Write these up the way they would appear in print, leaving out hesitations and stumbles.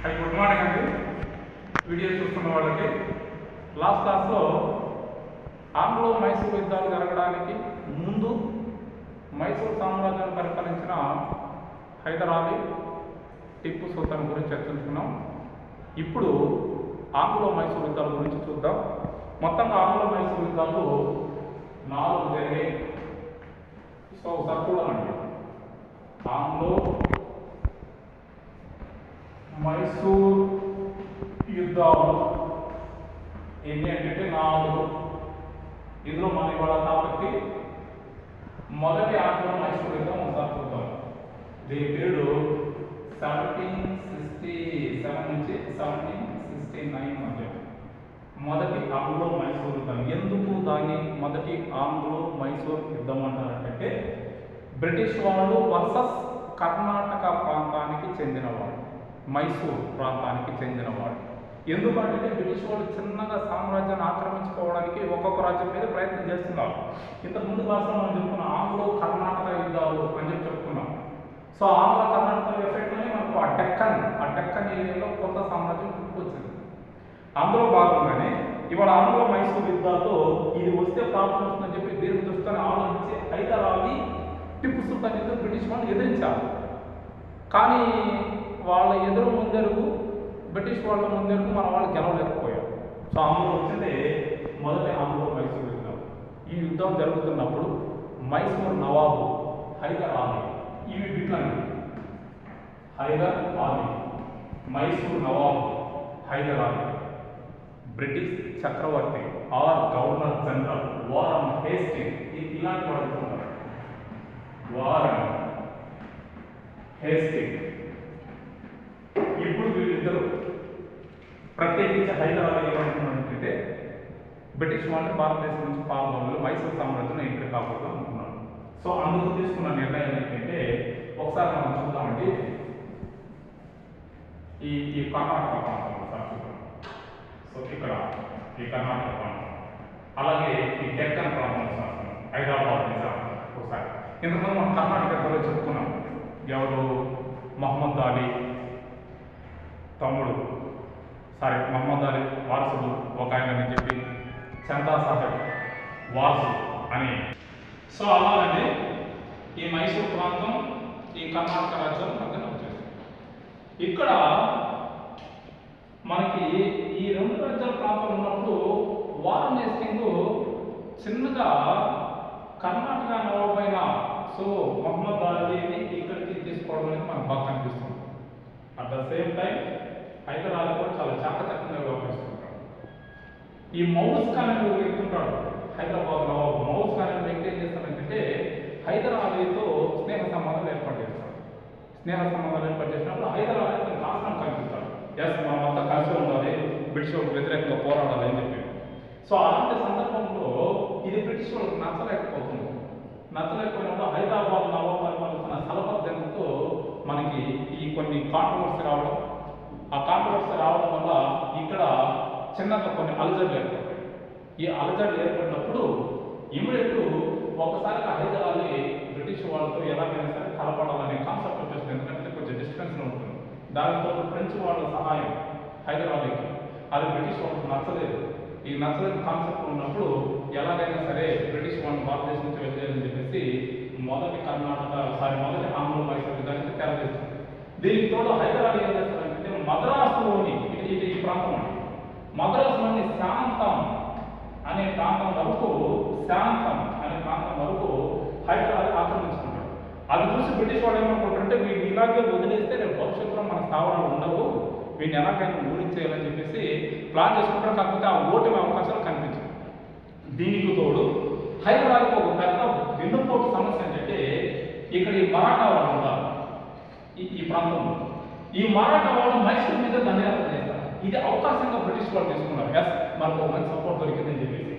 High good morning అండి. Video చూస్తున్న వాళ్ళకి లాస్ట్ క్లాస్లో ఆంగ్లో మైసూర్ యుద్ధాలు జరగడానికి ముందు మైసూర్ సామ్రాజ్యాన్ని పరిపాలించిన హైదరాలీ, టిప్పు సుల్తాన్ గురించి చర్చించుకున్నాం. ఇప్పుడు ఆంగ్లో మైసూర్ యుద్ధాల గురించి చూద్దాం. మొత్తంగా ఆంగ్లో మైసూర్ యుద్ధాలు 4 జరిగాయి. సో ఒకసారి చూడాలండి. ఆంగ్లో మైసూర్ యుద్ధాలు ఎన్ని అంటే 4. ఇందులో మన ఇవాళ టాపిక్కి మొదటి ఆంగ్లో మైసూర్ యుద్ధం ఒకసారి చూద్దాం. దీని పీరియడ్ 1767 నుంచి 1769 మధ్య మొదటి ఆంగ్లో మైసూర్ యుద్ధం. ఎందుకు దాన్ని మొదటి ఆంగ్లో మైసూర్ యుద్ధం అంటారంటే బ్రిటిష్ వాళ్ళు వర్సెస్ కర్ణాటక ప్రాంతానికి చెందినవాడు, మైసూర్ ప్రాంతానికి చెందినవాడు. ఎందుకంటే బ్రిటిష్ వాళ్ళు చిన్నగా సామ్రాజ్యాన్ని ఆక్రమించుకోవడానికి ఒక్కొక్క రాజ్యం మీద ప్రయత్నం చేస్తున్నారు. ఇంతకుముందు భాషలో మనం చెప్పుకున్నాం ఆంగ్లో కర్ణాటక యుద్ధాలు అని చెప్పుకున్నాం. సో ఆంగ్ల కర్ణాటక ఎఫెక్ట్లోనే మనకు ఆ డెక్కన్ ఏరియాలో కొత్త సామ్రాజ్యం పుట్టుకొచ్చింది. అందులో భాగంగానే ఇవాళ ఆంగ్లో మైసూర్ యుద్ధాల్లో ఇది వస్తే ప్రాబ్లం వస్తుందని చెప్పి దీర్ఘ దృష్టిని ఆలోచించి హైదరాలీ, టిప్పు సుల్తాన్ ఇద్దరు బ్రిటిష్ వాళ్ళు ఎదిరించారు. కానీ వాళ్ళ ముందరుగు బ్రిటిష్ వాళ్ళ ముందరుగు మన వాళ్ళు గెలవలేకపోయారు. సో అందులో వచ్చింది మొదటి ఆంగ్లో మైసూర్ యుద్ధం. ఈ యుద్ధం జరుగుతున్నప్పుడు మైసూర్ నవాబు హైదర్ అలీ, ఇవి బిట్లండి. హైదర్ అలీ, మైసూర్ నవాబు హైదర్ అలీ, బ్రిటిష్ చక్రవర్తి or governor general Warren Hasting, ఇలాంటి వాడుతున్నారు. Warren Hasting. ఇప్పుడు వీళ్ళిద్దరూ ప్రత్యేకించి హైదరాబాద్ ఏమంటున్నారంటే బ్రిటిష్ వాళ్ళని భారతదేశం నుంచి పాల్గొనలు మైసూర్ సామ్రాజ్యం ఎంట్రీ కాకూడదు అనుకున్నారు. సో అందుకు తీసుకున్న నిర్ణయం ఏంటంటే ఒకసారి మనం చూద్దామండి. ఈ కర్ణాటక ప్రాంతం ఒకసారి చూద్దాం. సో ఇక్కడ ఈ కర్ణాటక ప్రాంతం, అలాగే ఈ డెక్కన్ ప్రాంతం హైదరాబాద్ నిజాం ఒకసారి. ఇంతకుముందు మనం కర్ణాటకలో చెప్పుకున్నాం. ఎవరు? మహమ్మద్ అలీ తమ్ముడు, మహమ్మద్ అలీ వారసుడు ఒక ఆయన చెప్పి చందా సాహెబ్ వారసుడు అని. సో అలాగండి ఈ మైసూర్ ప్రాంతం ఈ కర్ణాటక రాజ్యం మధ్యన వచ్చేసి ఇక్కడ మనకి ఈ 2 రాజ్యాల ప్రాంతాలు ఉన్నప్పుడు వారన్ హేస్టింగ్ చిన్నగా కర్ణాటక నవాబైన సో మహమ్మద్ అలీని ఇక్కడికి తీసుకోవడం అనేది మనకు బాగా కనిపిస్తుంది. At the same time Hyder Ali కూడా చాలా చాకచక్యంగా వ్యవహరిస్తుంటాడు. ఈ మౌస్ ఖాన్ అనే వ్యక్తుంటాడు హైదరాబాద్ నవాబు. మౌస్ ఖాన్ అనే వ్యక్తి ఏం చేస్తాడంటే హైదర్ అలీతో స్నేహ సంబంధాలు ఏర్పాటు చేస్తాడు. చేసినప్పుడు హైదర్ అలీ అతను రాష్ట్రం కనిపిస్తాడు. మనం అంతా కలిసి ఉండాలి, బ్రిటిష్ వాళ్ళకి వ్యతిరేకంగా పోరాడాలి అని చెప్పి. సో అలాంటి సందర్భంలో ఇది బ్రిటిష్ వాళ్ళకి నచ్చలేకపోయినప్పుడు హైదరాబాద్ నవాబు పరిపాలిస్తున్న సలఫత్ జంగ్తో మనకి ఈ కొన్ని కాంట్రవర్సీ రావడం, ఆ కాంట్రవర్సీ రావడం వల్ల ఇక్కడ చిన్నగా కొన్ని అలజడులు ఏర్పడతాయి. ఈ అలజడులు ఏర్పడినప్పుడు ఇమీడియట్ ఒకసారిగా హైదర్ అలీ బ్రిటిష్ వాళ్ళతో ఎలాగైనా సరే కలపడాలనే కాన్సెప్ట్ వచ్చేస్తుంది. ఎందుకంటే కొంచెం డిస్టెన్స్లో ఉంటుంది. దానితో ఫ్రెంచ్ వాళ్ళ సహాయం హైదర్ అలీకి, అది బ్రిటిష్ వాళ్ళకి నచ్చలేదు. ఈ నచ్చలేని కాన్సెప్ట్ ఉన్నప్పుడు ఎలాగైనా సరే బ్రిటిష్ వాళ్ళని భారతదేశం నుంచి వెళ్ళేయాలని చెప్పేసి మొదటి ఆంగ్లో మైసూర్ యుద్ధానికి తెరవేస్తుంది. దీనికి తోడు హైదర్ అలీ ఏం చేస్తారంటే మద్రాసులోని ఈ ప్రాంతం అండి, మద్రాసులోని శాంతం అనే ప్రాంతం వరకు హైదర్ అలీ ఆక్రమించుకుంటాడు. అది చూసి బ్రిటిష్ వాళ్ళు ఏమనుకుంటారంటే వీడిని ఇలాగే వదిలేస్తే రేపు భవిష్యత్తులో మన స్థావరాలు ఉండవు, వీడిని ఎలాగైనా ఓడించేయాలని చెప్పేసి ప్లాన్ చేసుకుంటారు. కాకపోతే ఆ ఓటమి అవకాశాలు కనిపించవు. దీనికి తోడు హైదర్ అలీకి ఒక పెద్ద వెన్నుపోటు సమస్య ఏంటంటే ఇక్కడ ఈ మరాఠా వాళ్ళు ఉన్నారు ఈ ప్రాంతంలో. ఈ మరాఠా వాళ్ళు మైసూర్ మీద దండయాత్ర చేస్తారు. ఇది అవకాశంగా బ్రిటిష్ వాళ్ళు తీసుకున్నారు. మనకు ఒక మంచి సపోర్ట్ దొరికిందని చెప్పేసి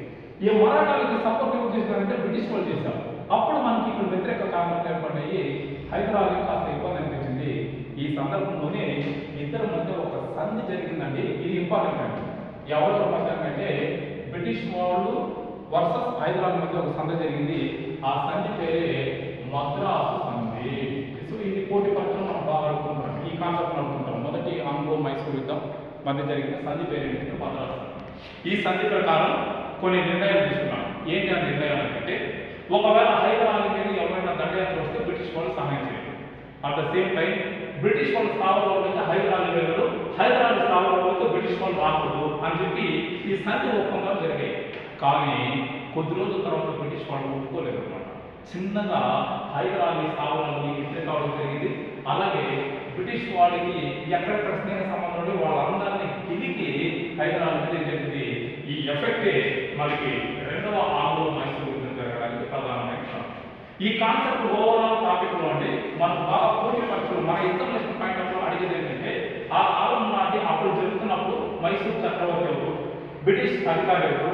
ఈ మరాఠాలకి సపోర్ట్ ఎవరు చేస్తారంటే బ్రిటిష్ వాళ్ళు చేశారు. అప్పుడు మనకి ఇక్కడ వ్యతిరేక కారణాలు ఏర్పడ్డాయి. హైదర్ అలీ కాస్త ఇబ్బంది అనిపించింది. ఈ సందర్భంలోనే ఇద్దరి మధ్య ఒక సంధి జరిగిందండి. ఇది ఇంపార్టెంట్ అండి. ఎవరెవరి మధ్య అంటే బ్రిటిష్ వాళ్ళు వర్సెస్ హైదర్ అలీ మధ్య ఒక సంధి జరిగింది. ఆ సంధి పేరే మద్రాసు సంధి. సో ఇది పోటీ పరీక్షలో మనం బాగా అడుగుతుంటాం. ఈ కాన్సెప్ట్ అడుగుతుంటాం. మొదటి ఆంగ్లో మైసూర్ మధ్య జరిగిన సంధి పేరు ఏంటంటే మద్రాసు సంధి. ఈ సంధి ప్రకారం కొన్ని నిర్ణయాలు తీసుకున్నాం. ఏంటి ఆ నిర్ణయాలు అంటే, ఒకవేళ హైదరాబాద్ మీద ఎవరైనా దండయాత్ర వస్తే బ్రిటిష్ వాళ్ళు సహాయం చేయాలి. At the same time British వాళ్ళు స్థావరంలోకి హైదరాబాద్ వెళ్ళరు, హైదరాబాద్ స్థావరంలోకి బ్రిటిష్ వాళ్ళు రాకూడదు అని చెప్పి ఈ సంధి ఒప్పందాలు జరిగాయి. కానీ కొద్ది రోజుల తర్వాత బ్రిటిష్ వాళ్ళు ఒప్పుకోలేదు అనమాట. చిన్నగా హైదరాబాద్ స్థావరాలని ఎత్తులు కావడం జరిగింది. అలాగే బ్రిటిష్ వాళ్ళకి ఎక్కడెక్కడ స్నేహ సంబంధాలు వాళ్ళందరినీ కిలికి హైదరాబాద్ మీద జరిగింది. ఈ ఎఫెక్టే మనకి రెండవ ఆంగ్లో మైసూర్ యుద్ధం జరగడానికి ప్రధానమైన కారణం. ఈ కాన్సెప్ట్ ఓవరాల్ టాపిక్ లో అంటే మనకు బాగా పోటీ పరీక్షలు మన ఇన్ఫర్మేషన్ పాయింట్ ఆఫ్ లో అడిగేది ఏంటంటే, ఆ కాలం నాటి అప్పుడు జరుగుతున్నప్పుడు మైసూర్ చక్రవర్తి ఎవరు, బ్రిటిష్ అధికారి ఎవరు,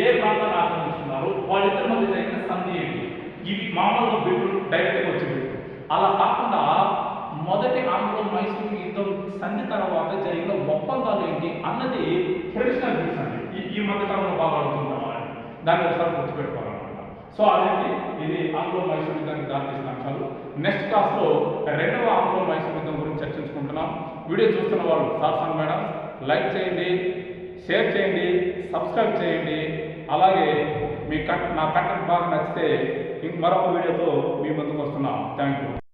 ఏ ప్రాంతాన్ని ఆక్రమిస్తున్నారు, వాళ్ళిద్దరి మధ్య జరిగిన సంధి ఏంటి, ఇవి మామూలుగా బిల్లు డైరెక్ట్గా వచ్చి బిల్లు. అలా కాకుండా మొదటి ఆంగ్లో మైసూర్ యుద్ధం సంధి తర్వాత జరిగిన ఒప్పందాలు ఏంటి అన్నది ట్రెడిషనల్ బిల్స్ అండి. ఈ మధ్యకాలంలో బాగా అడుగుతుంటాం, దాన్ని ఒకసారి గుర్తుపెట్టుకోవాలన్నమాట. సో అదేంటి, ఇది ఆంగ్లో మైసూర్ యుద్ధానికి దారితీసిన అంశాలు. నెక్స్ట్ క్లాస్లో రెండవ ఆంగ్లో మైసూర్ యుద్ధం గురించి చర్చించుకుంటున్నాం. వీడియో చూస్తున్న వాళ్ళు సార్స్ అండ్ మేడం లైక్ చేయండి, షేర్ చేయండి, సబ్స్క్రైబ్ చేయండి. అలాగే నా కంటెంట్ బాగా నచ్చితే మరొక వీడియోతో మీ ముందుకు వస్తున్నాం. Thank you.